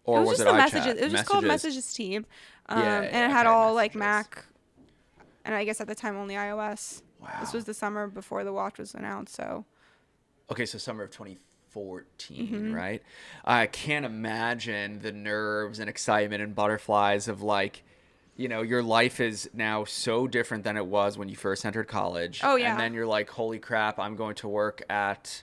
Or was it the iChat? messages? It was just called Messages Team. And it had all like Mac, and I guess at the time only iOS. Wow. This was the summer before the watch was announced, so. Okay, so summer of 2014, right? I can't imagine the nerves and excitement and butterflies of like, your life is now so different than it was when you first entered college. Oh, yeah. And then you're like, holy crap, I'm going to work at,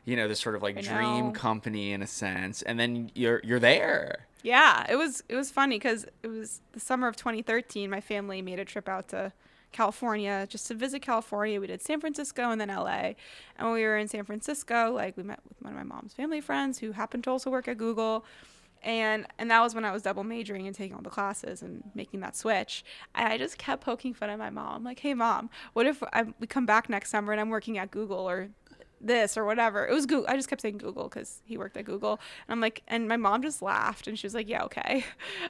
this sort of like dream company in a sense. And then you're there. Yeah, it was funny because it was the summer of 2013. My family made a trip out to California just to visit California. We did San Francisco and then LA. And when we were in San Francisco, like, we met with one of my mom's family friends who happened to also work at Google. And that was when I was double majoring and taking all the classes and making that switch. And I just kept poking fun at my mom. I'm like, hey, Mom, what if we come back next summer and I'm working at Google or this or whatever? It was Google. I just kept saying Google because he worked at Google. And I'm like, and my mom just laughed and she was like, yeah, okay.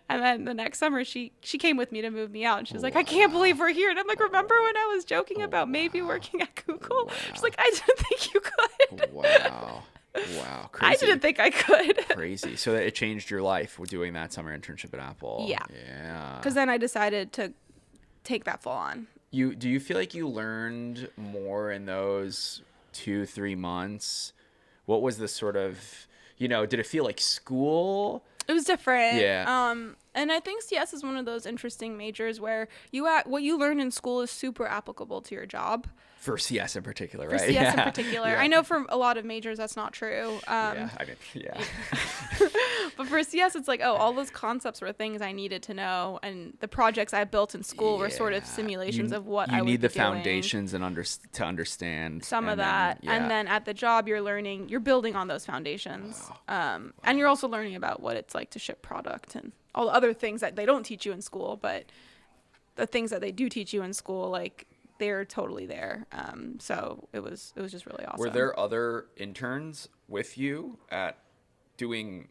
And then the next summer she came with me to move me out, and she was like, I can't believe we're here. And I'm like, remember when I was joking about maybe working at Google? She's like, I didn't think you could. Wow. Crazy. I didn't think I could. Crazy. So it changed your life with doing that summer internship at Apple. Yeah. Yeah. Because then I decided to take that full on. Do you feel like you learned more in those 2-3 months? What was the sort of, did it feel like school? It was different. Yeah. And I think CS is one of those interesting majors where what you learn in school is super applicable to your job. For CS in particular, right? For CS in particular. Yeah. I know for a lot of majors that's not true. Yeah. But for CS, it's like, all those concepts were things I needed to know, and the projects I built in school were sort of simulations of what I would be doing. You need the foundations to understand some of that. And then at the job, you're building on those foundations. Wow. And you're also learning about what it's like to ship product and all the other things that they don't teach you in school, but the things that they do teach you in school, like, they're totally there. So it was just really awesome. Were there other interns with you at doing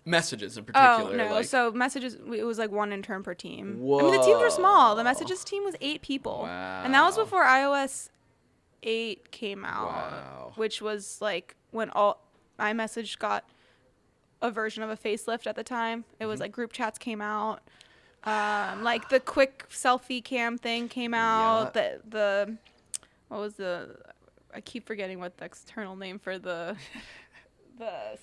messages in particular? Oh, no. So messages, it was like one intern per team. Whoa. I mean, the teams were small. The messages team was 8 people. Wow. And that was before iOS 8 came out. Wow. Which was like when iMessage got a version of a facelift at the time. It was like group chats came out. Like the quick selfie cam thing came out. Yeah. I keep forgetting what the external name for the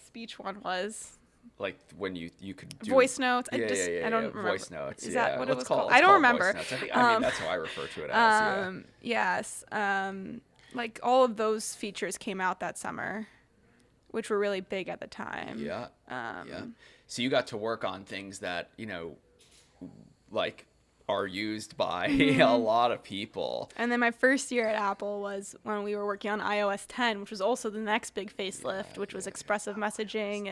speech one was. Like when you could do voice notes. I don't remember. Voice notes. Is that what it was called? I don't remember. I mean, that's how I refer to it as. Yes. Like all of those features came out that summer, which were really big at the time. Yeah. So you got to work on things that, like are used by a lot of people. And then my first year at Apple was when we were working on iOS 10, which was also the next big facelift, which was expressive messaging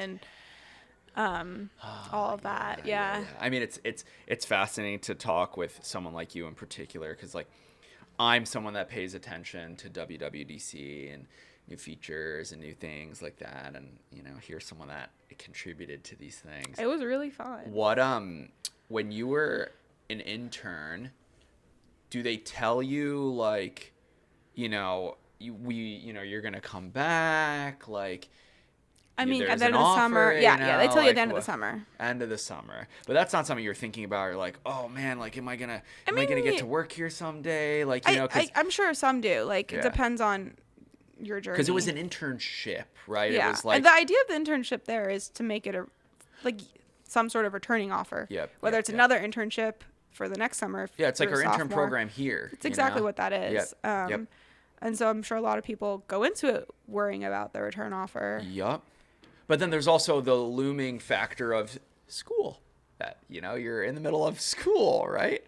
and all of that. Yeah. I mean, it's fascinating to talk with someone like you in particular, because like I'm someone that pays attention to WWDC new features and new things like that, and here's someone that contributed to these things. It was really fun. What when you were an intern, do they tell you like, you're gonna come back, like? I mean, at there's the end an of the offer, summer. Yeah, they tell you at the end of the what- summer. End of the summer, but that's not something you're thinking about. You're like, oh man, like, am I gonna get to work here someday? Like, I'm sure some do. Like, Yeah. it depends on your journey. because it was an internship, right? Yeah, It was like, and the idea of the internship there is to make it some sort of returning offer. Yep, Whether yep, it's yep. another internship for the next summer. yeah, it's like you're our a intern sophomore. program here. It's exactly what that is. Yep. And so I'm sure a lot of people go into it worrying about the return offer. Yup. But then there's also the looming factor of school. That you're in the middle of school, right?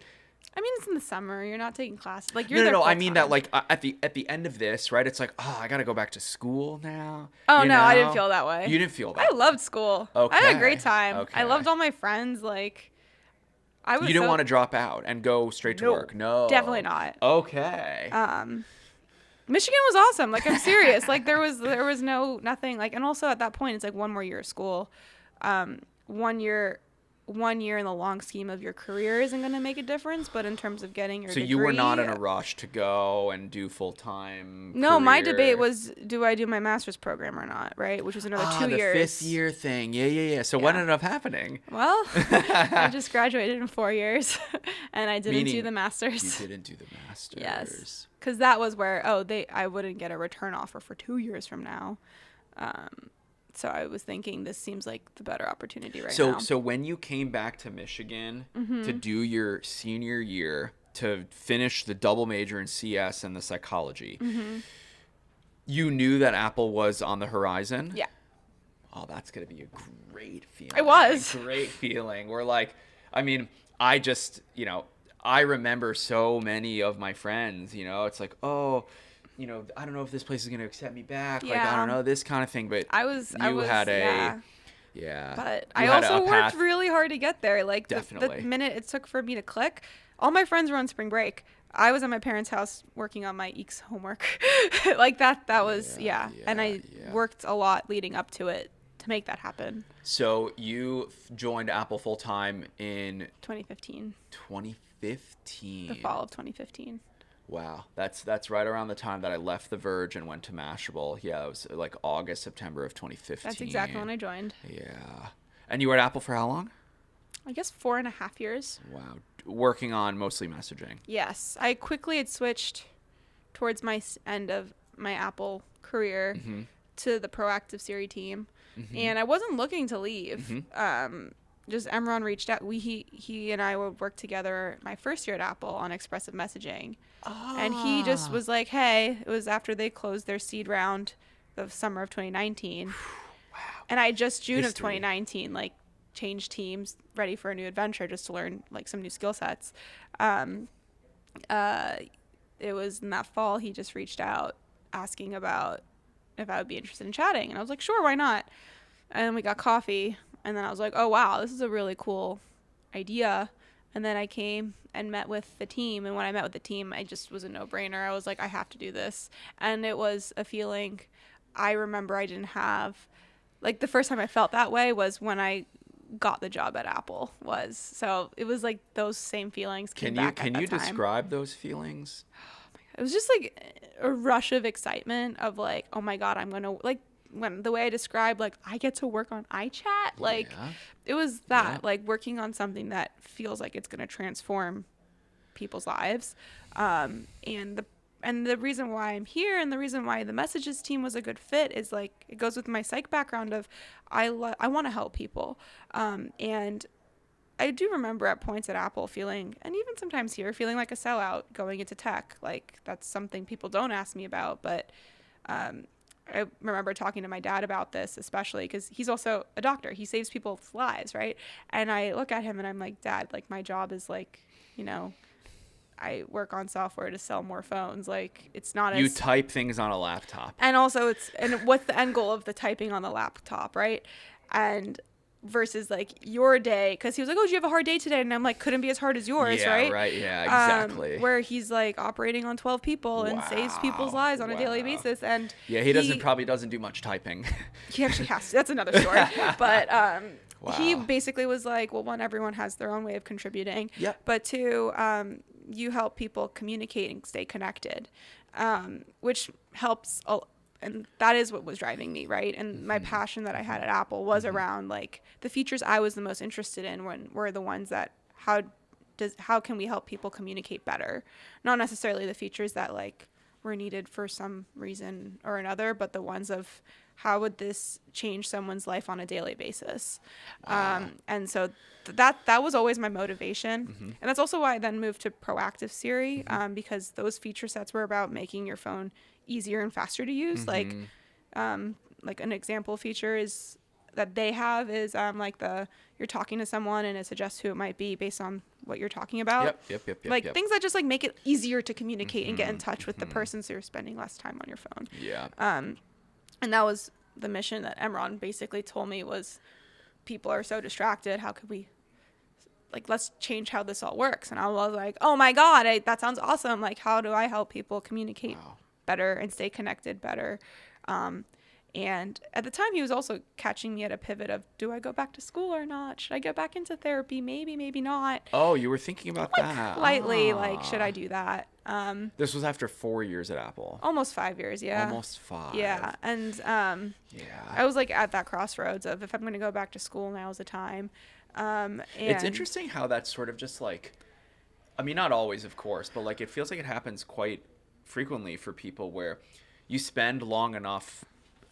I mean, it's in the summer. You're not taking classes. Like you're No. there I mean that full-time. like at the end of this, right? It's like, oh, I gotta go back to school now. Oh no, I didn't feel that way. You didn't feel that. I loved school. I had a great time. Okay. I loved all my friends. Like, I was. You didn't want to drop out and go straight to work. No, definitely not. Okay. Michigan was awesome. Like, I'm serious. Like, there was nothing. Like, and also at that point, it's like one more year of school. 1 year in the long scheme of your career isn't going to make a difference, but in terms of getting your So degree, you were not in a rush to go and do full-time No, my career. debate was, do I do my master's program or not, right? Which was another 2 the years. fifth year thing. Yeah. So what Yeah. ended up happening? Well, I just graduated in 4 years, and I didn't do Meaning the master's. You didn't do the master's. Yes, because that was where I wouldn't get a return offer for 2 years from now. So I was thinking this seems like the better opportunity right now. So when you came back to Michigan Mm-hmm. to do your senior year, to finish the double major in CS and the psychology, Mm-hmm. you knew that Apple was on the horizon? Yeah. Oh, that's going to be a great feeling. It was. Great feeling. We're like, I mean, I just, I remember so many of my friends, it's like, oh, I don't know if this place is going to accept me back. Like, I Yeah. don't know, this kind of thing. But I had yeah. yeah. But You I had also a worked path. really hard to get there. Like, the Definitely. minute it took for me to click, all my friends were on spring break. I was at my parents' house working on my EECS homework. Like, that was, yeah. And I worked a lot leading up to it to make that happen. So you joined Apple full-time in 2015. 2015. The fall of 2015. Wow, that's right around the time that I left The Verge and went to Mashable. Yeah, it was like August, September of 2015. That's exactly when I joined. Yeah. And you were at Apple for how long? I guess 4.5 years. Wow. Working on mostly messaging. Yes. I quickly had switched towards my end of my Apple career Mm-hmm. to the proactive Siri team. And I wasn't looking to leave. Just Emron reached out. He and I would work together my first year at Apple on expressive messaging. And he just was like, hey, it was after they closed their seed round the summer of 2019. Wow. And I just June History. of 2019, like, changed teams, ready for a new adventure, just to learn like some new skill sets. It was in that fall he just reached out asking about if I would be interested in chatting, and I was like, sure, why not? And we got coffee, and then I was like, oh wow, this is a really cool idea. And then I came and met with the team, and when I met with the team, I just was a no-brainer. I was like, I have to do this. And it was a feeling I remember I didn't have. Like, the first time I felt that way was when I got the job at Apple. So it was like those same feelings came back Can at you that time. describe those feelings? It was just like a rush of excitement of like, oh my God, I'm gonna, like, when the way I described, like, I get to work on iChat, like, Yeah. it was that, Yeah. like, working on something that feels like it's gonna transform people's lives. And the reason why I'm here and the reason why the messages team was a good fit is, like, it goes with my psych background of I want to help people. And I do remember at points at Apple feeling, and even sometimes here, feeling like a sellout going into tech. Like, that's something people don't ask me about. But I remember talking to my dad about this, especially because he's also a doctor. He saves people's lives, right? And I look at him and I'm like, Dad, like, my job is, like, I work on software to sell more phones. Like, it's not as... You type things on a laptop. And also and what's the end goal of the typing on the laptop, right? And versus like your day, because he was like, oh, did you have a hard day today? And I'm like, couldn't be as hard as yours, Yeah, right? right. Yeah, exactly. Where he's like operating on 12 people and saves people's lives on a daily basis. And yeah, he probably doesn't do much typing. He actually has to. That's another story. But he basically was like, well, one, everyone has their own way of contributing. Yep. But two, you help people communicate and stay connected, which helps and that is what was driving me, right? And my passion that I had at Apple was around like the features I was the most interested in were the ones that how can we help people communicate better? Not necessarily the features that like were needed for some reason or another, but the ones of how would this change someone's life on a daily basis? And so that was always my motivation. And that's also why I then moved to proactive Siri, because those feature sets were about making your phone easier and faster to use. Like an example feature is that they have is like you're talking to someone and it suggests who it might be based on what you're talking about. Yep. Things that just like make it easier to communicate and get in touch with the person, so you're spending less time on your phone. Yeah. And that was the mission that Emron basically told me was, people are so distracted. How could we, like, let's change how this all works? And I was like, oh my God, that sounds awesome. Like, how do I help people communicate better and stay connected better? And at the time, he was also catching me at a pivot of, do I go back to school or not? Should I go back into therapy? Maybe not. Oh, you were thinking about that. Lightly, like, should I do that? This was after 4 years at Apple. Almost 5 years, yeah. Almost 5. Yeah, and I was like at that crossroads of, if I'm going to go back to school, now's the time. And it's interesting how that's sort of just like, I mean, not always, of course, but like it feels like it happens quite frequently for people where you spend long enough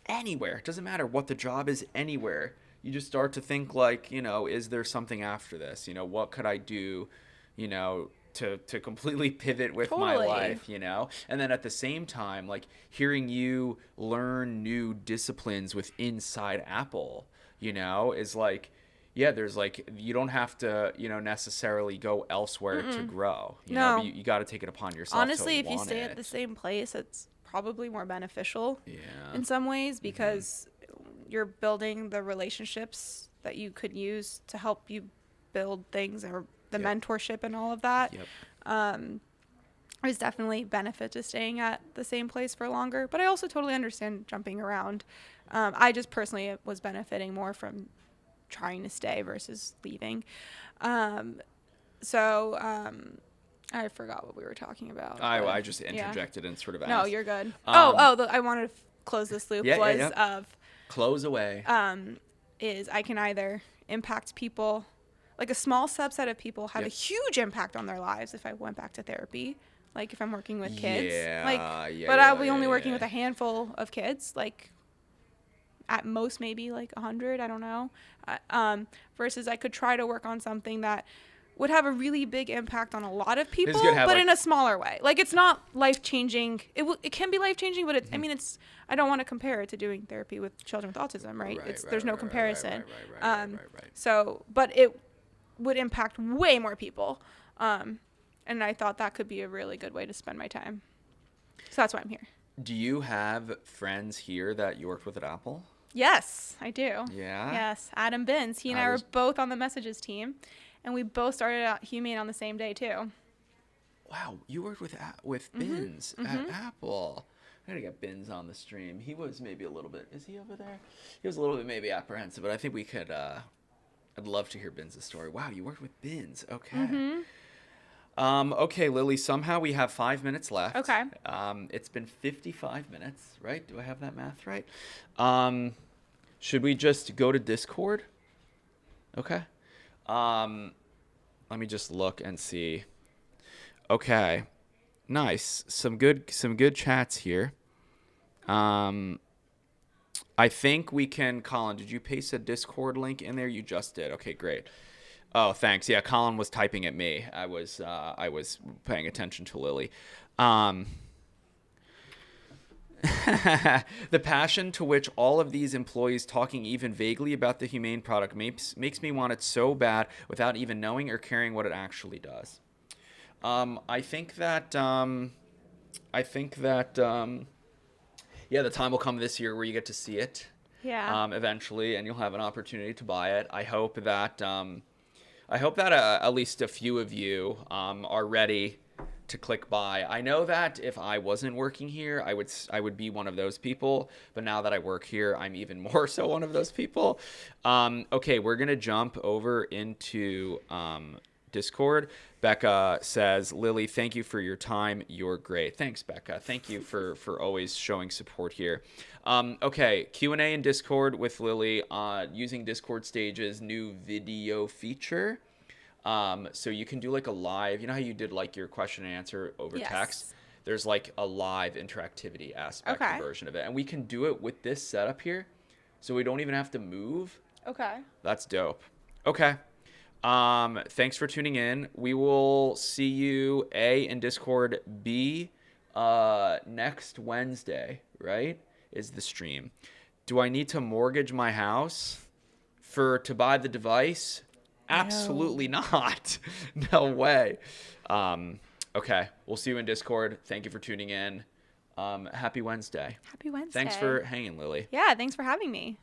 anywhere. It doesn't matter what the job is, anywhere. You just start to think like, is there something after this? What could I do, to completely pivot with my life, And then at the same time, like hearing you learn new disciplines with inside Apple, is like, yeah, there's like, you don't have to, necessarily go elsewhere to grow. No. You got to take it upon yourself. Honestly, if you stay at the same place, it's probably more beneficial in some ways, because you're building the relationships that you could use to help you build things, or the mentorship and all of that. There's definitely benefit to staying at the same place for longer, but I also totally understand jumping around. I just personally was benefiting more from trying to stay versus leaving. I forgot what we were talking about. I just interjected and sort of asked. No, you're good. I wanted to close this loop of close away. Is I can either impact people, like a small subset of people have a huge impact on their lives if I went back to therapy. Like if I'm working with kids, but I'll be only working with a handful of kids, like at most maybe like 100, I don't know. Versus I could try to work on something that would have a really big impact on a lot of people, but in a smaller way. Like it's not life-changing. It can be life-changing, but I mean, I don't want to compare it to doing therapy with children with autism, right? There's no comparison. So, but it would impact way more people. And I thought that could be a really good way to spend my time. So that's why I'm here. Do you have friends here that you worked with at Apple? Yes, I do. Yeah? Yes, Adam Binns. He and I were both on the messages team. And we both started out Humane on the same day too. Wow, you worked with Binns at Apple. I gotta get Binns on the stream. He was maybe a little bit. Is he over there? He was a little bit maybe apprehensive, but I think we could. I'd love to hear Binns' story. Wow, you worked with Binns. Okay. Okay, Lily. Somehow we have 5 minutes left. Okay. It's been 55 minutes, right? Do I have that math right? Should we just go to Discord? Okay. Let me just look and see. Okay. Nice. Some good chats here. I think we can, Colin, did you paste a Discord link in there? You just did. Okay, great. Oh, thanks. Yeah, Colin was typing at me. I was paying attention to Lily. The passion to which all of these employees talking even vaguely about the Humane product makes me want it so bad without even knowing or caring what it actually does. I think that the time will come this year where you get to see it. Yeah. eventually, and you'll have an opportunity to buy it. I hope that at least a few of you are ready to click buy. I know that if I wasn't working here, I would be one of those people, but now that I work here, I'm even more so one of those people. Okay, we're gonna jump over into Discord. Becca says, Lily, thank you for your time. You're great. Thanks, Becca. Thank you for always showing support here. Okay, Q&A in Discord with Lily using Discord Stage's new video feature. So you can do like a live, you know how you did like your question and answer over text? There's like a live interactivity aspect version of it. And we can do it with this setup here. So we don't even have to move. Okay. That's dope. Okay. Thanks for tuning in. We will see you in Discord, B next Wednesday, right? Is the stream. Do I need to mortgage my house to buy the device? Absolutely not. No way. Okay. We'll see you in Discord. Thank you for tuning in. Happy Wednesday. Happy Wednesday. Thanks for hanging, Lily. Yeah, thanks for having me.